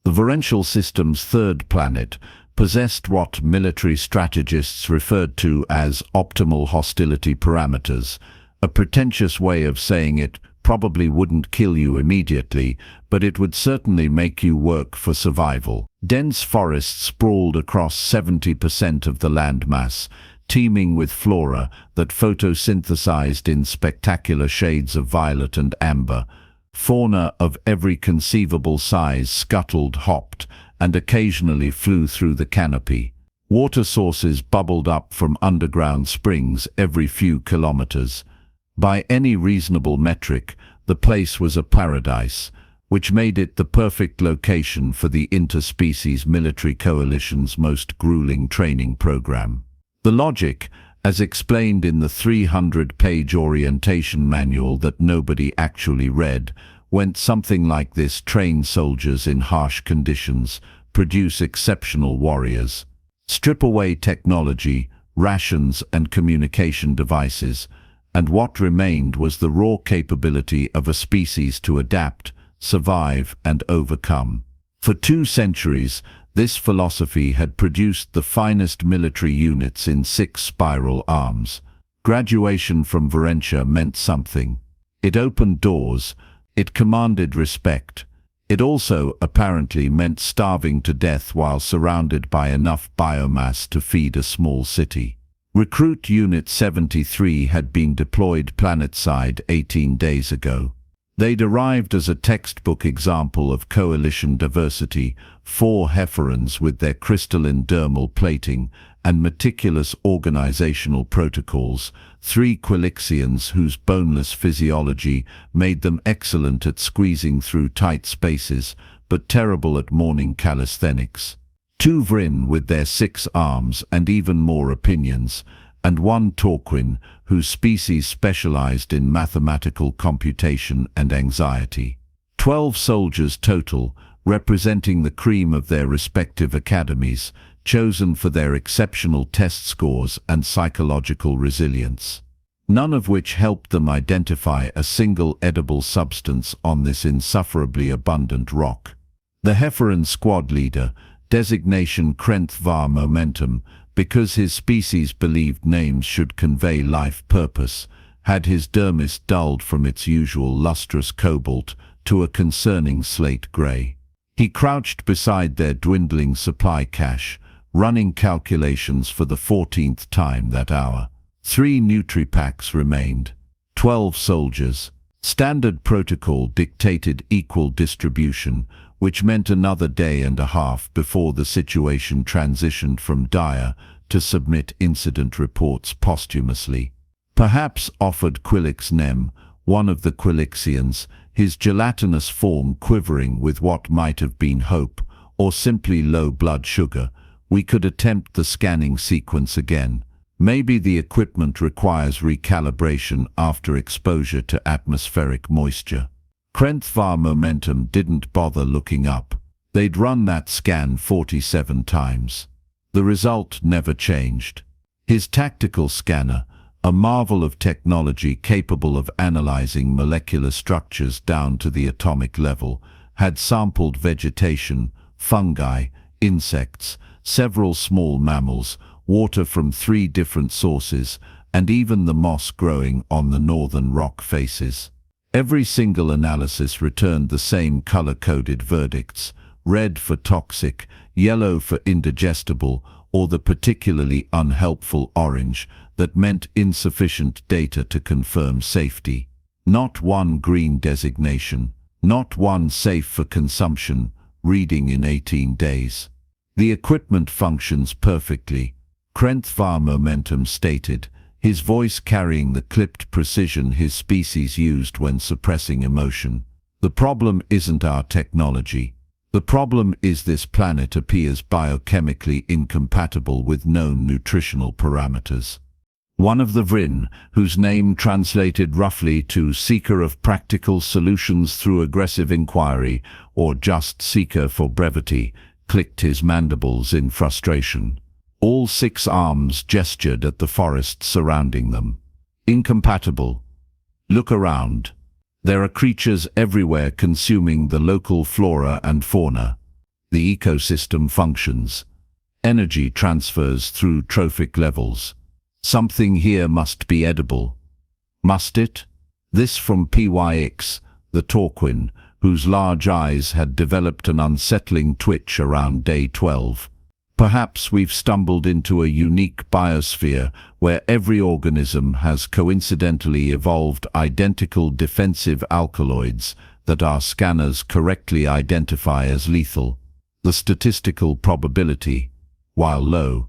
The Vorentia system's third planet possessed what military strategists referred to as optimal hostility parameters. A pretentious way of saying it probably wouldn't kill you immediately, but it would certainly make you work for survival. Dense forests sprawled across 70% of the landmass, teeming with flora that photosynthesized in spectacular shades of violet and amber. Fauna of every conceivable size scuttled, hopped, and occasionally flew through the canopy. Water sources bubbled up from underground springs every few kilometers. By any reasonable metric, the place was a paradise, which made it the perfect location for the interspecies military coalition's most grueling training program. The logic, as explained in the 300-page orientation manual that nobody actually read, went something like this: train soldiers in harsh conditions, produce exceptional warriors. Strip away technology, rations and communication devices, and what remained was the raw capability of a species to adapt, survive, and overcome. For 2 centuries, this philosophy had produced the finest military units in 6 spiral arms. Graduation from Vorentia meant something. It opened doors, it commanded respect. It also, apparently, meant starving to death while surrounded by enough biomass to feed a small city. Recruit Unit 73 had been deployed planetside 18 days ago. They'd arrived as a textbook example of coalition diversity: 4 Hephorans with their crystalline dermal plating and meticulous organizational protocols, 3 Quilixians whose boneless physiology made them excellent at squeezing through tight spaces, but terrible at morning calisthenics, 2 Vrin with their 6 arms and even more opinions, and 1 Torquin whose species specialized in mathematical computation and anxiety. 12 soldiers total, representing the cream of their respective academies, chosen for their exceptional test scores and psychological resilience, none of which helped them identify a single edible substance on this insufferably abundant rock. The Hephoran squad leader, designation Krenth var Momentum, because his species believed names should convey life purpose, had his dermis dulled from its usual lustrous cobalt to a concerning slate gray. He crouched beside their dwindling supply cache, running calculations for the 14th time that hour. 3 Nutripacks remained. 12 soldiers. Standard protocol dictated equal distribution, which meant another day and a half before the situation transitioned from dire to submit incident reports posthumously. Perhaps, offered Quilix Nem, one of the Quilixians, his gelatinous form quivering with what might have been hope, or simply low blood sugar, we could attempt the scanning sequence again. Maybe the equipment requires recalibration after exposure to atmospheric moisture. Krenth var Momentum didn't bother looking up. They'd run that scan 47 times. The result never changed. His tactical scanner, a marvel of technology capable of analyzing molecular structures down to the atomic level, had sampled vegetation, fungi, insects, several small mammals, water from 3 different sources, and even the moss growing on the northern rock faces. Every single analysis returned the same color-coded verdicts: red for toxic, yellow for indigestible, or the particularly unhelpful orange that meant insufficient data to confirm safety. Not one green designation, not one safe for consumption, reading in 18 days. The equipment functions perfectly, Krenth var Momentum stated, his voice carrying the clipped precision his species used when suppressing emotion. The problem isn't our technology. The problem is this planet appears biochemically incompatible with known nutritional parameters. One of the Vrin, whose name translated roughly to seeker of practical solutions through aggressive inquiry, or just seeker for brevity, clicked his mandibles in frustration. All 6 arms gestured at the forest surrounding them. Incompatible. Look around. There are creatures everywhere consuming the local flora and fauna. The ecosystem functions. Energy transfers through trophic levels. Something here must be edible. Must it? This from PYX, the Torquin, whose large eyes had developed an unsettling twitch around day 12. Perhaps we've stumbled into a unique biosphere where every organism has coincidentally evolved identical defensive alkaloids that our scanners correctly identify as lethal. The statistical probability, while low,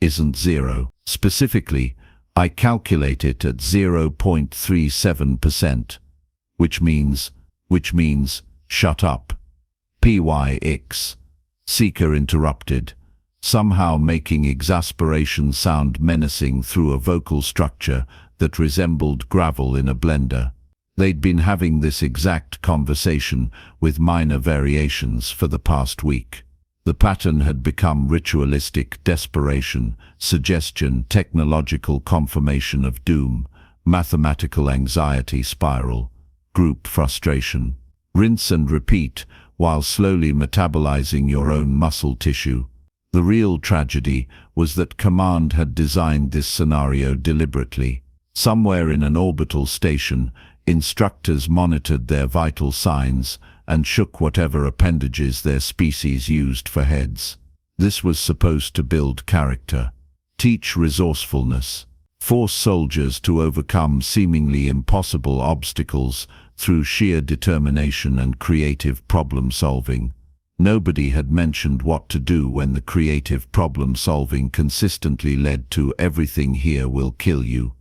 isn't zero. Specifically, I calculate it at 0.37%, which means, shut up. PYX. Seeker interrupted, somehow making exasperation sound menacing through a vocal structure that resembled gravel in a blender. They'd been having this exact conversation with minor variations for the past week. The pattern had become ritualistic desperation, suggestion, technological confirmation of doom, mathematical anxiety spiral, group frustration. Rinse and repeat while slowly metabolizing your own muscle tissue. The real tragedy was that Command had designed this scenario deliberately. Somewhere in an orbital station, instructors monitored their vital signs and shook whatever appendages their species used for heads. This was supposed to build character, teach resourcefulness, force soldiers to overcome seemingly impossible obstacles through sheer determination and creative problem-solving. Nobody had mentioned what to do when the creative problem-solving consistently led to "everything here will kill you.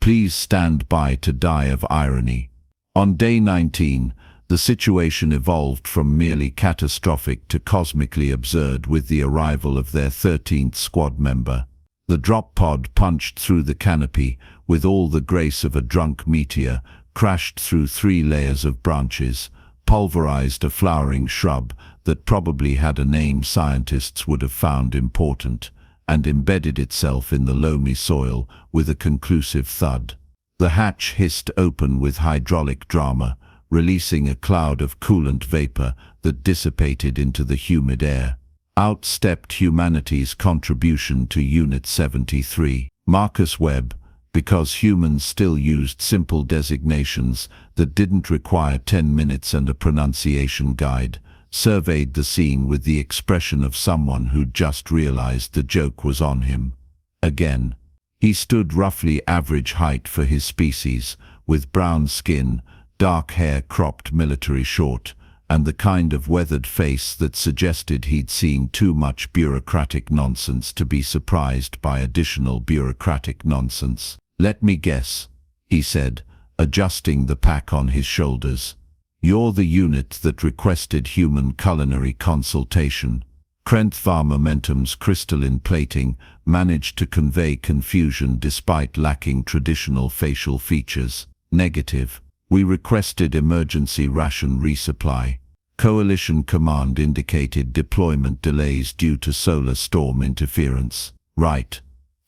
Please stand by to die of irony." On day 19, the situation evolved from merely catastrophic to cosmically absurd with the arrival of their 13th squad member. The drop pod punched through the canopy with all the grace of a drunk meteor, crashed through 3 layers of branches, pulverized a flowering shrub that probably had a name scientists would have found important, and embedded itself in the loamy soil with a conclusive thud. The hatch hissed open with hydraulic drama, releasing a cloud of coolant vapor that dissipated into the humid air. Out stepped humanity's contribution to Unit 73. Marcus Webb, because humans still used simple designations that didn't require 10 minutes and a pronunciation guide, surveyed the scene with the expression of someone who'd just realized the joke was on him. Again. He stood roughly average height for his species, with brown skin, dark hair cropped military short, and the kind of weathered face that suggested he'd seen too much bureaucratic nonsense to be surprised by additional bureaucratic nonsense. "Let me guess," he said, adjusting the pack on his shoulders. "You're the unit that requested human culinary consultation." Krentvar Momentum's crystalline plating managed to convey confusion despite lacking traditional facial features. "Negative. We requested emergency ration resupply. Coalition Command indicated deployment delays due to solar storm interference." "Right.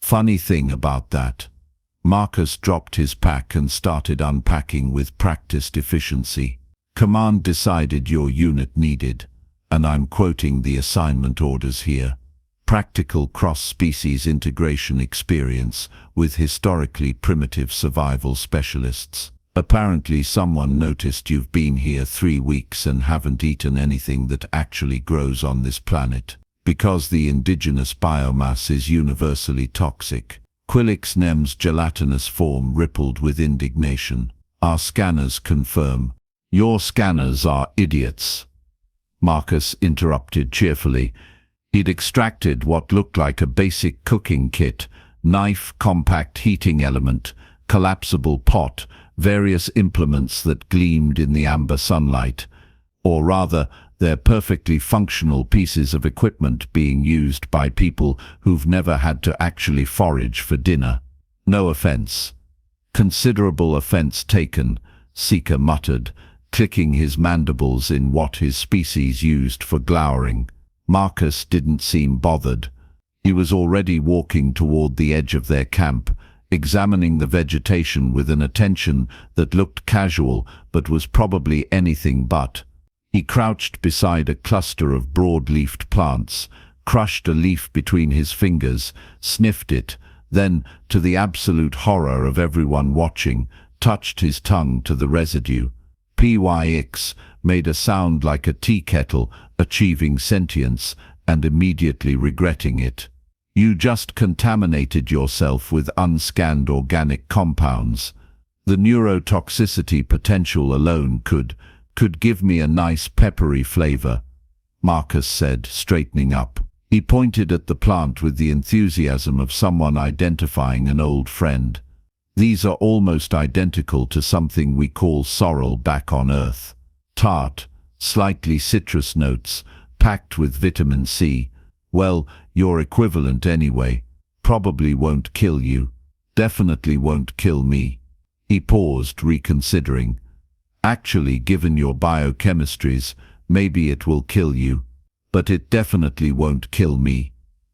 Funny thing about that." Marcus dropped his pack and started unpacking with practiced efficiency. "Command decided your unit needed, and I'm quoting the assignment orders here, practical cross-species integration experience with historically primitive survival specialists. Apparently someone noticed you've been here 3 weeks and haven't eaten anything that actually grows on this planet, because the indigenous biomass is universally toxic." Quilix Nem's gelatinous form rippled with indignation. "Our scanners confirm." "Your scanners are idiots," Marcus interrupted cheerfully. He'd extracted what looked like a basic cooking kit: knife, compact heating element, collapsible pot, various implements that gleamed in the amber sunlight. Or rather, they're perfectly functional pieces of equipment being used by people who've never had to actually forage for dinner. "No offense." "Considerable offense taken," Seeker muttered, clicking his mandibles in what his species used for glowering. Marcus didn't seem bothered. He was already walking toward the edge of their camp, examining the vegetation with an attention that looked casual but was probably anything but. He crouched beside a cluster of broad-leafed plants, crushed a leaf between his fingers, sniffed it, then, to the absolute horror of everyone watching, touched his tongue to the residue. PYX made a sound like a tea kettle, achieving sentience, and immediately regretting it. You just contaminated yourself with unscanned organic compounds. The neurotoxicity potential alone could give me a nice peppery flavor, Marcus said, straightening up. He pointed at the plant with the enthusiasm of someone identifying an old friend. These are almost identical to something we call sorrel back on Earth. Tart, slightly citrus notes, packed with vitamin C. Well, your equivalent anyway. Probably won't kill you. Definitely won't kill me. He paused, reconsidering. Actually, given your biochemistries, maybe it will kill you. But it definitely won't kill me.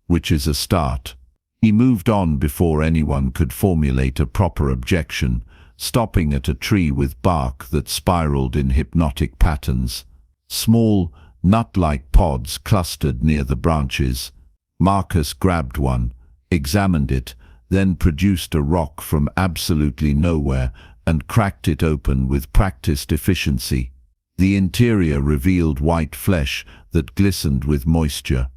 Which is a start. He moved on before anyone could formulate a proper objection, stopping at a tree with bark that spiraled in hypnotic patterns. Small, nut-like pods clustered near the branches. Marcus grabbed one, examined it, then produced a rock from absolutely nowhere and cracked it open with practiced efficiency. The interior revealed white flesh that glistened with moisture.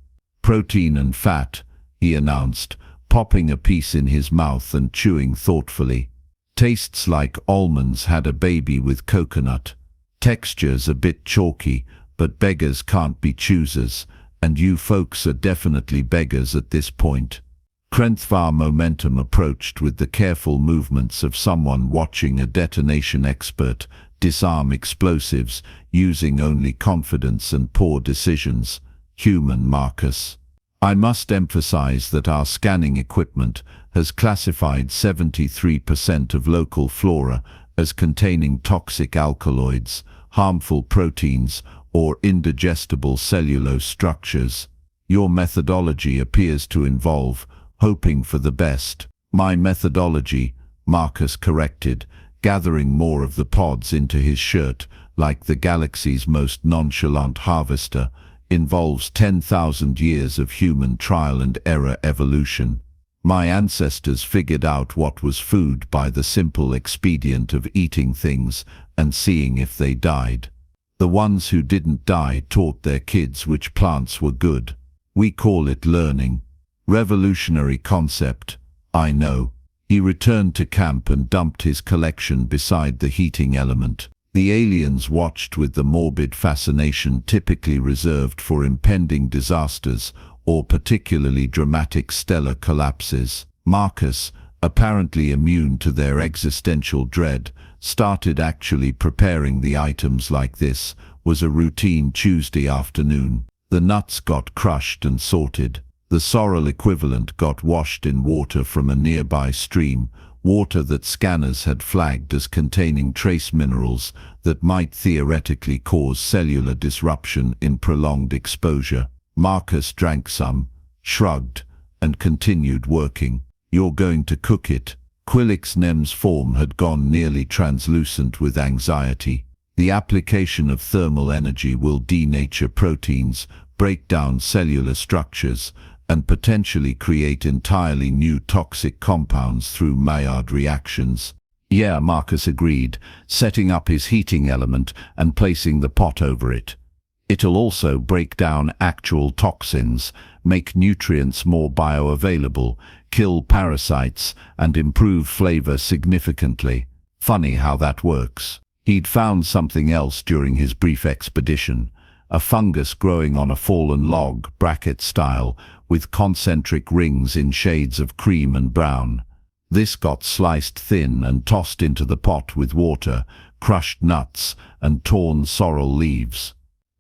Protein and fat, he announced, popping a piece in his mouth and chewing thoughtfully. Tastes like almonds had a baby with coconut. Textures a bit chalky, but beggars can't be choosers, and you folks are definitely beggars at this point. Krenthvar momentum approached with the careful movements of someone watching a detonation expert disarm explosives using only confidence and poor decisions. Human Marcus. I must emphasize that our scanning equipment has classified 73% of local flora as containing toxic alkaloids, harmful proteins, or indigestible cellulose structures. Your methodology appears to involve hoping for the best. My methodology, Marcus corrected, gathering more of the pods into his shirt, like the galaxy's most nonchalant harvester, involves 10,000 years of human trial and error evolution. My ancestors figured out what was food by the simple expedient of eating things and seeing if they died. The ones who didn't die taught their kids which plants were good. We call it learning. Revolutionary concept, I know. He returned to camp and dumped his collection beside the heating element. The aliens watched with the morbid fascination typically reserved for impending disasters or particularly dramatic stellar collapses. Marcus, apparently immune to their existential dread, started actually preparing the items like this. Was a routine Tuesday afternoon. The nuts got crushed and sorted. The sorrel equivalent got washed in water from a nearby stream, water that scanners had flagged as containing trace minerals that might theoretically cause cellular disruption in prolonged exposure. Marcus drank some, shrugged, and continued working. You're going to cook it. Quilix Nem's form had gone nearly translucent with anxiety. The application of thermal energy will denature proteins, break down cellular structures, and potentially create entirely new toxic compounds through Maillard reactions. Yeah, Marcus agreed, setting up his heating element and placing the pot over it. It'll also break down actual toxins, make nutrients more bioavailable, kill parasites, and improve flavor significantly. Funny how that works. He'd found something else during his brief expedition, a fungus growing on a fallen log, bracket style, with concentric rings in shades of cream and brown. This got sliced thin and tossed into the pot with water, crushed nuts, and torn sorrel leaves.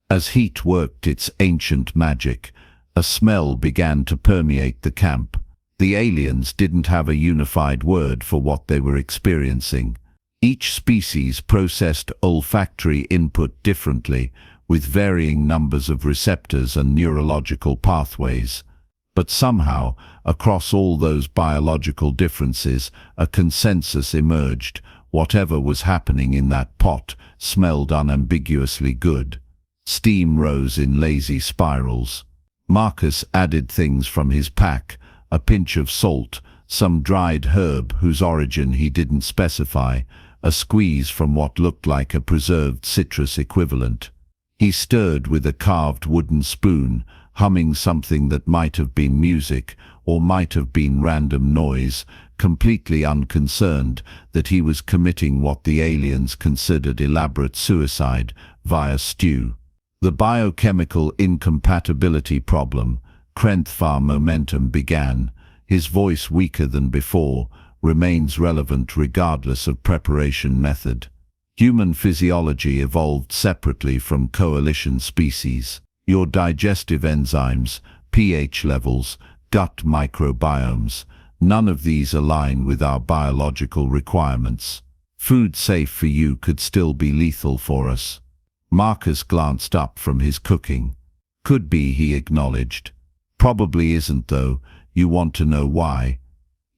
As heat worked its ancient magic, a smell began to permeate the camp. The aliens didn't have a unified word for what they were experiencing. Each species processed olfactory input differently, with varying numbers of receptors and neurological pathways. But somehow, across all those biological differences, a consensus emerged. Whatever was happening in that pot smelled unambiguously good. Steam rose in lazy spirals. Marcus added things from his pack, a pinch of salt, some dried herb whose origin he didn't specify, a squeeze from what looked like a preserved citrus equivalent. He stirred with a carved wooden spoon, humming something that might have been music or might have been random noise, completely unconcerned that he was committing what the aliens considered elaborate suicide via stew. The biochemical incompatibility problem, Krenthfar momentum began, his voice weaker than before, remains relevant regardless of preparation method. Human physiology evolved separately from coalition species. Your digestive enzymes, pH levels, gut microbiomes, none of these align with our biological requirements. Food safe for you could still be lethal for us. Marcus glanced up from his cooking. Could be, he acknowledged. Probably isn't though. You want to know why?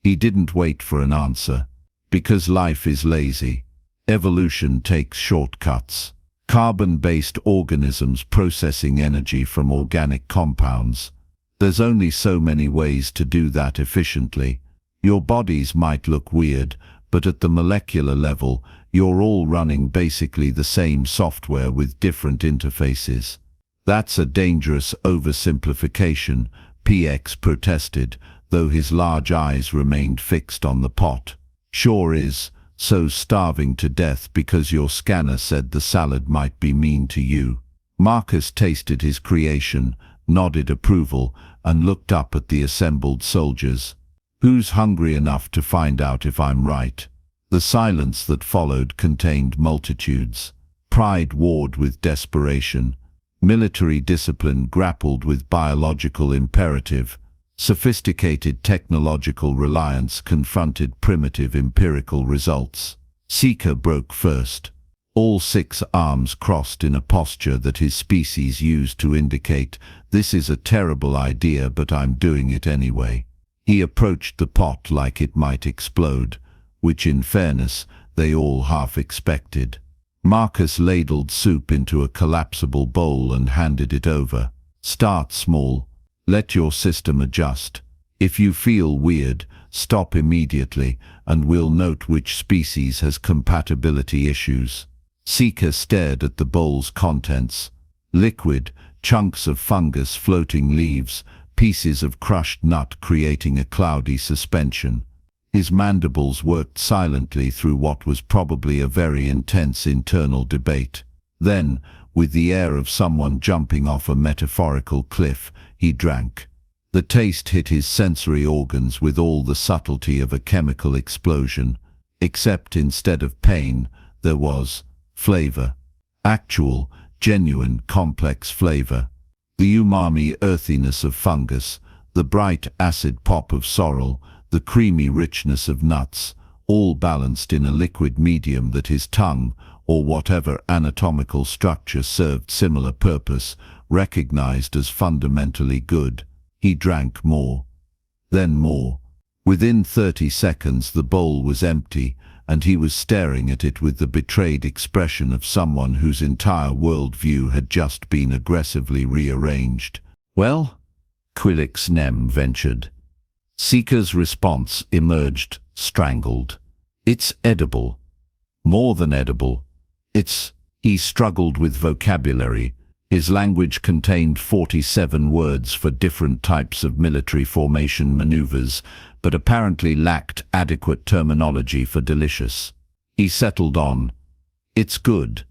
He didn't wait for an answer. Because life is lazy. Evolution takes shortcuts. Carbon-based organisms processing energy from organic compounds. There's only so many ways to do that efficiently. Your bodies might look weird, but at the molecular level, you're all running basically the same software with different interfaces. That's a dangerous oversimplification, PX protested, though his large eyes remained fixed on the pot. Sure is, so starving to death because your scanner said the salad might be mean to you. Marcus tasted his creation, nodded approval, and looked up at the assembled soldiers. Who's hungry enough to find out if I'm right? The silence that followed contained multitudes. Pride warred with desperation. Military discipline grappled with biological imperative. Sophisticated technological reliance confronted primitive empirical results. Seeker broke first. All 6 arms crossed in a posture that his species used to indicate, "This is a terrible idea, but I'm doing it anyway." He approached the pot like it might explode, which in fairness, they all half expected. Marcus ladled soup into a collapsible bowl and handed it over. Start small. Let your system adjust. If you feel weird, stop immediately, and we'll note which species has compatibility issues. Seeker stared at the bowl's contents. Liquid, chunks of fungus, floating leaves, pieces of crushed nut creating a cloudy suspension. His mandibles worked silently through what was probably a very intense internal debate. Then, with the air of someone jumping off a metaphorical cliff, he drank. The taste hit his sensory organs with all the subtlety of a chemical explosion, except instead of pain, there was flavor. Actual, genuine, complex flavor. The umami earthiness of fungus, the bright acid pop of sorrel, the creamy richness of nuts, all balanced in a liquid medium that his tongue, or whatever anatomical structure served similar purpose, recognized as fundamentally good. He drank more. Then more. Within 30 seconds the bowl was empty, and he was staring at it with the betrayed expression of someone whose entire worldview had just been aggressively rearranged. "Well?" Quilix Nem ventured. Seeker's response emerged, strangled. "It's edible. More than edible. He struggled with vocabulary. His language contained 47 words for different types of military formation maneuvers, but apparently lacked adequate terminology for delicious. He settled on, "It's good.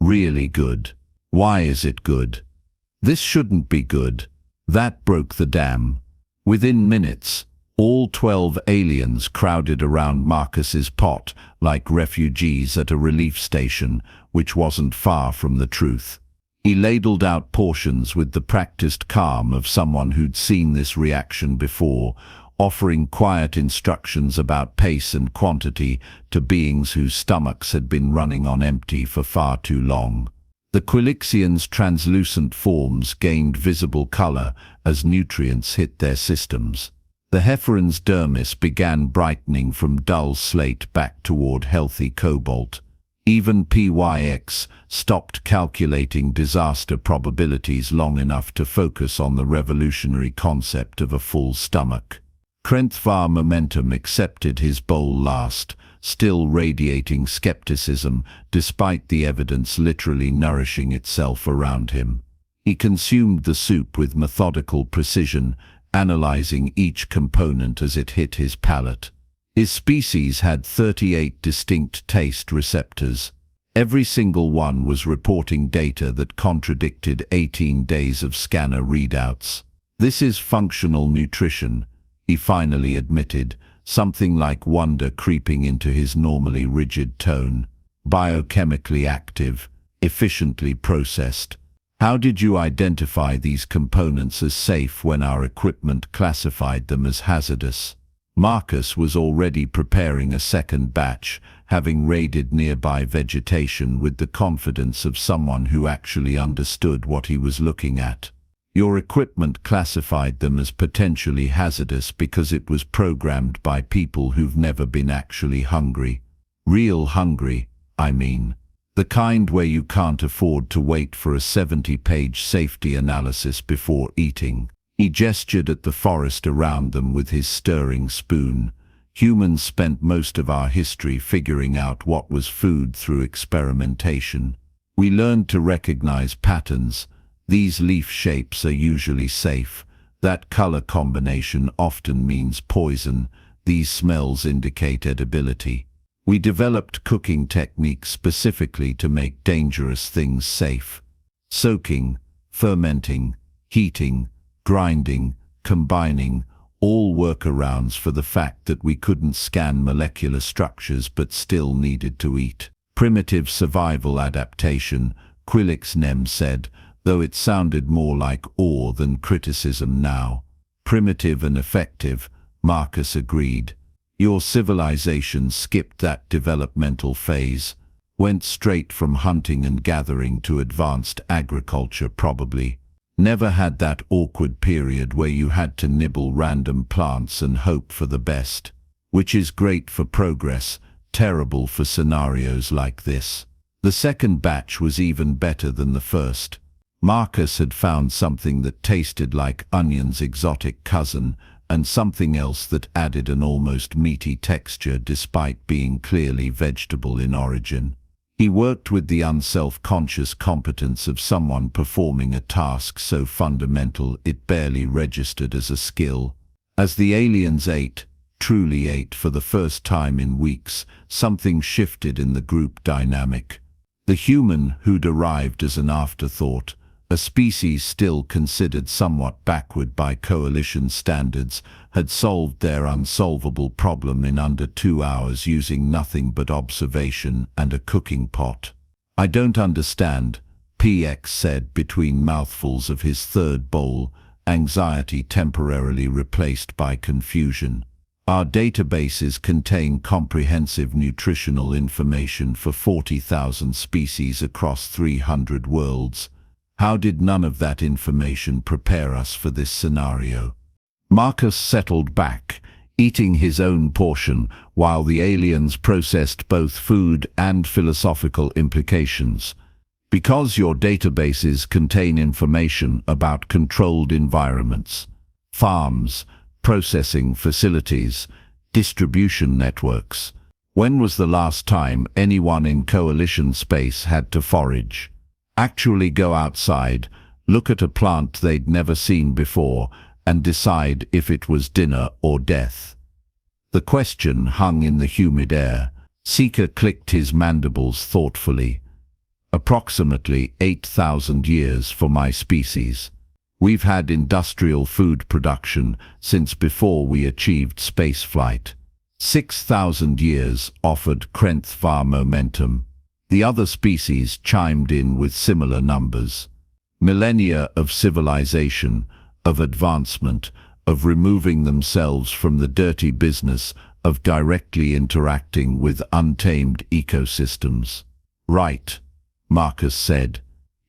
Really good. Why is it good? This shouldn't be good." That broke the dam. Within minutes, all 12 aliens crowded around Marcus's pot like refugees at a relief station, which wasn't far from the truth. He ladled out portions with the practiced calm of someone who'd seen this reaction before, offering quiet instructions about pace and quantity to beings whose stomachs had been running on empty for far too long. The Quilixians' translucent forms gained visible color as nutrients hit their systems. The Heiferan's dermis began brightening from dull slate back toward healthy cobalt. Even PYX stopped calculating disaster probabilities long enough to focus on the revolutionary concept of a full stomach. Krentvar Momentum accepted his bowl last, still radiating skepticism despite the evidence literally nourishing itself around him. He consumed the soup with methodical precision, analyzing each component as it hit his palate. His species had 38 distinct taste receptors. Every single one was reporting data that contradicted 18 days of scanner readouts. This is functional nutrition, he finally admitted, something like wonder creeping into his normally rigid tone. Biochemically active, efficiently processed. How did you identify these components as safe when our equipment classified them as hazardous? Marcus was already preparing a second batch, having raided nearby vegetation with the confidence of someone who actually understood what he was looking at. Your equipment classified them as potentially hazardous because it was programmed by people who've never been actually hungry. Real hungry, I mean. The kind where you can't afford to wait for a 70-page safety analysis before eating. He gestured at the forest around them with his stirring spoon. Humans spent most of our history figuring out what was food through experimentation. We learned to recognize patterns. These leaf shapes are usually safe. That color combination often means poison. These smells indicate edibility. We developed cooking techniques specifically to make dangerous things safe. Soaking, fermenting, heating, grinding, combining, all workarounds for the fact that we couldn't scan molecular structures but still needed to eat. Primitive survival adaptation, Quilix Nem said, though it sounded more like awe than criticism now. Primitive and effective, Marcus agreed. Your civilization skipped that developmental phase, went straight from hunting and gathering to advanced agriculture probably. Never had that awkward period where you had to nibble random plants and hope for the best, which is great for progress, terrible for scenarios like this. The second batch was even better than the first. Marcus had found something that tasted like onion's exotic cousin, and something else that added an almost meaty texture despite being clearly vegetable in origin. He worked with the unself-conscious competence of someone performing a task so fundamental it barely registered as a skill. As the aliens ate, truly ate for the first time in weeks, something shifted in the group dynamic. The human who'd arrived as an afterthought, a species still considered somewhat backward by coalition standards, had solved their unsolvable problem in under 2 hours using nothing but observation and a cooking pot. I don't understand, PX said between mouthfuls of his third bowl, anxiety temporarily replaced by confusion. Our databases contain comprehensive nutritional information for 40,000 species across 300 worlds. How did none of that information prepare us for this scenario? Marcus settled back, eating his own portion, while the aliens processed both food and philosophical implications. Because your databases contain information about controlled environments, farms, processing facilities, distribution networks. When was the last time anyone in coalition space had to forage? Actually go outside, look at a plant they'd never seen before, and decide if it was dinner or death? The question hung in the humid air. Seeker clicked his mandibles thoughtfully. Approximately 8,000 years for my species. We've had industrial food production since before we achieved spaceflight. 6,000 years, offered Krentvar Momentum. The other species chimed in with similar numbers. Millennia of civilization, of advancement, of removing themselves from the dirty business of directly interacting with untamed ecosystems. Right, Marcus said.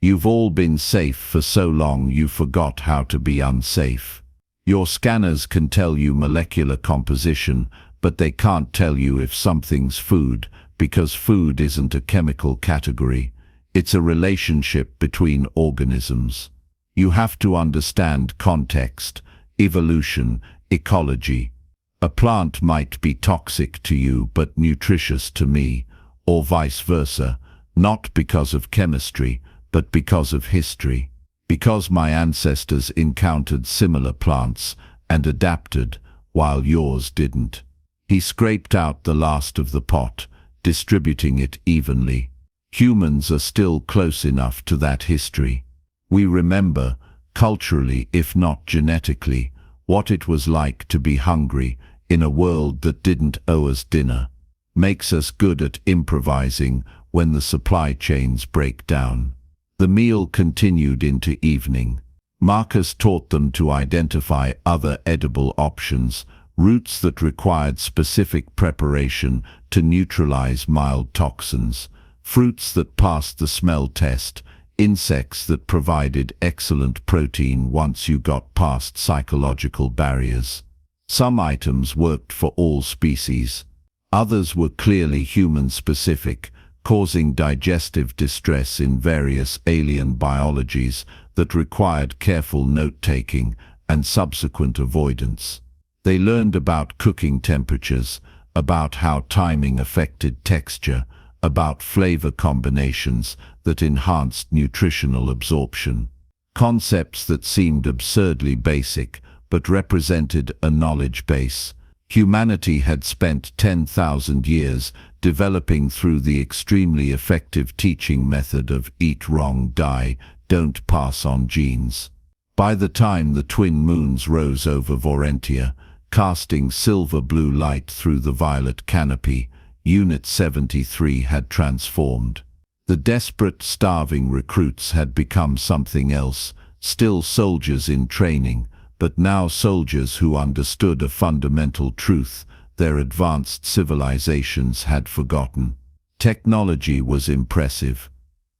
You've all been safe for so long you forgot how to be unsafe. Your scanners can tell you molecular composition, but they can't tell you if something's food, because food isn't a chemical category. It's a relationship between organisms. You have to understand context, evolution, ecology. A plant might be toxic to you but nutritious to me, or vice versa, not because of chemistry, but because of history. Because my ancestors encountered similar plants and adapted, while yours didn't. He scraped out the last of the pot, distributing it evenly. Humans are still close enough to that history. We remember, culturally if not genetically, what it was like to be hungry in a world that didn't owe us dinner. Makes us good at improvising when the supply chains break down. The meal continued into evening. Marcus taught them to identify other edible options, roots that required specific preparation to neutralize mild toxins, fruits that passed the smell test, insects that provided excellent protein once you got past psychological barriers. Some items worked for all species. Others were clearly human-specific, causing digestive distress in various alien biologies that required careful note-taking and subsequent avoidance. They learned about cooking temperatures, about how timing affected texture, about flavor combinations that enhanced nutritional absorption. Concepts that seemed absurdly basic, but represented a knowledge base. Humanity had spent 10,000 years developing through the extremely effective teaching method of eat wrong, die, don't pass on genes. By the time the twin moons rose over Vorentia, casting silver-blue light through the violet canopy, Unit 73 had transformed. The desperate, starving recruits had become something else, still soldiers in training, but now soldiers who understood a fundamental truth their advanced civilizations had forgotten. Technology was impressive.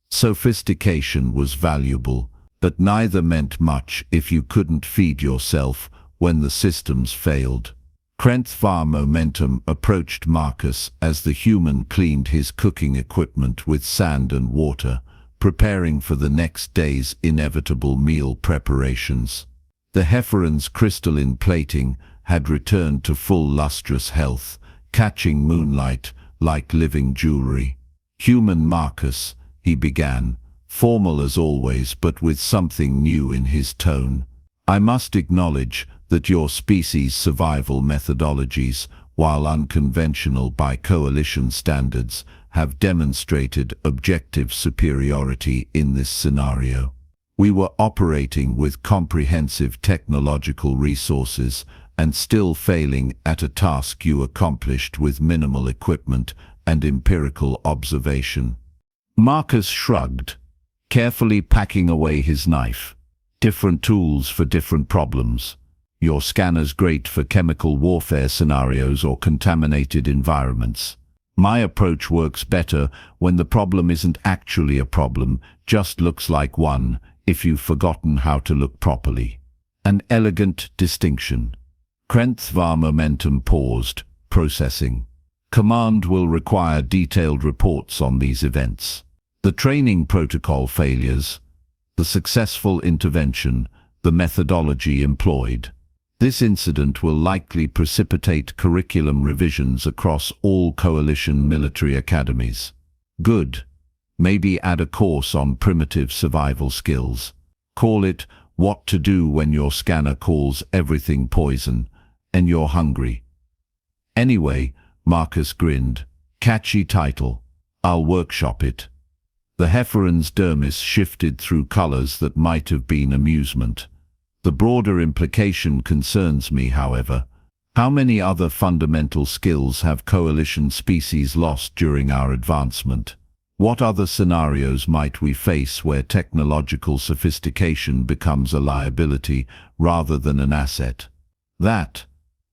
Sophistication was valuable, but neither meant much if you couldn't feed yourself when the systems failed. Krentvar Momentum approached Marcus as the human cleaned his cooking equipment with sand and water, preparing for the next day's inevitable meal preparations. The Heiferan's crystalline plating had returned to full lustrous health, catching moonlight like living jewelry. "Human Marcus," he began, formal as always but with something new in his tone. "I must acknowledge that your species' survival methodologies, while unconventional by coalition standards, have demonstrated objective superiority in this scenario. We were operating with comprehensive technological resources and still failing at a task you accomplished with minimal equipment and empirical observation." Marcus shrugged, carefully packing away his knife. "Different tools for different problems. Your scanner's great for chemical warfare scenarios or contaminated environments. My approach works better when the problem isn't actually a problem, just looks like one, if you've forgotten how to look properly." An elegant distinction. Krentvar Momentum paused, processing. "Command will require detailed reports on these events. The training protocol failures, the successful intervention, the methodology employed. This incident will likely precipitate curriculum revisions across all coalition military academies." "Good. Maybe add a course on primitive survival skills. Call it What to Do When Your Scanner Calls Everything Poison and You're Hungry." "Anyway," Marcus grinned, "catchy title. I'll workshop it." The Heiferan's dermis shifted through colors that might have been amusement. "The broader implication concerns me, however. How many other fundamental skills have coalition species lost during our advancement? What other scenarios might we face where technological sophistication becomes a liability rather than an asset?" "That,"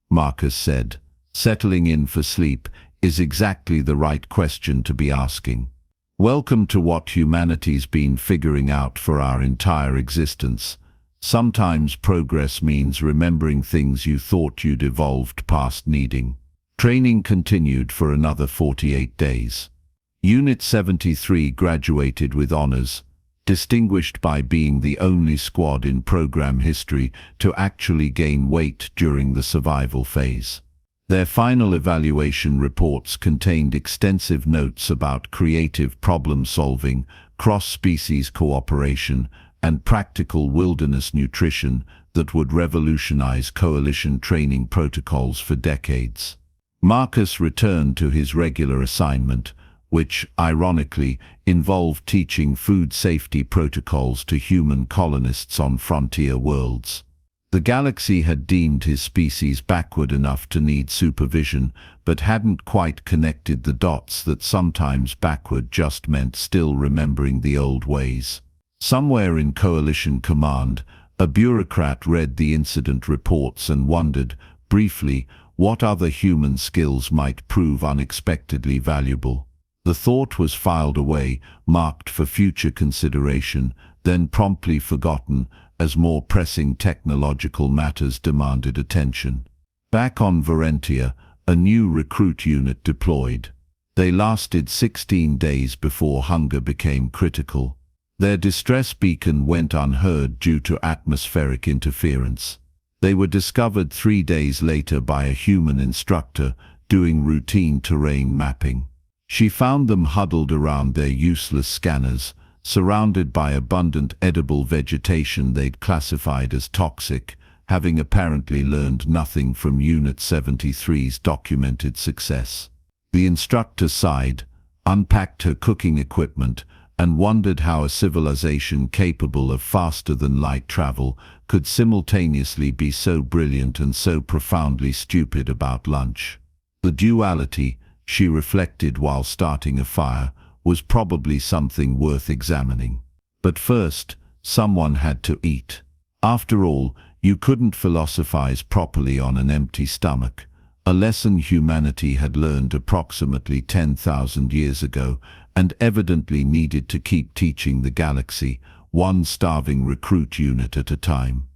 Marcus said, settling in for sleep, "is exactly the right question to be asking. Welcome to what humanity's been figuring out for our entire existence. Sometimes progress means remembering things you thought you'd evolved past needing." Training continued for another 48 days. Unit 73 graduated with honors, distinguished by being the only squad in program history to actually gain weight during the survival phase. Their final evaluation reports contained extensive notes about creative problem-solving, cross-species cooperation, and practical wilderness nutrition that would revolutionize coalition training protocols for decades. Marcus returned to his regular assignment, which, ironically, involved teaching food safety protocols to human colonists on frontier worlds. The galaxy had deemed his species backward enough to need supervision, but hadn't quite connected the dots that sometimes backward just meant still remembering the old ways. Somewhere in Coalition Command, a bureaucrat read the incident reports and wondered, briefly, what other human skills might prove unexpectedly valuable. The thought was filed away, marked for future consideration, then promptly forgotten as more pressing technological matters demanded attention. Back on Vorentia, a new recruit unit deployed. They lasted 16 days before hunger became critical. Their distress beacon went unheard due to atmospheric interference. They were discovered 3 days later by a human instructor doing routine terrain mapping. She found them huddled around their useless scanners, surrounded by abundant edible vegetation they'd classified as toxic, having apparently learned nothing from Unit 73's documented success. The instructor sighed, unpacked her cooking equipment, and wondered how a civilization capable of faster-than-light travel could simultaneously be so brilliant and so profoundly stupid about lunch. The duality, she reflected while starting a fire, was probably something worth examining. But first, someone had to eat. After all, you couldn't philosophize properly on an empty stomach, a lesson humanity had learned approximately 10,000 years ago and evidently needed to keep teaching the galaxy, one starving recruit unit at a time.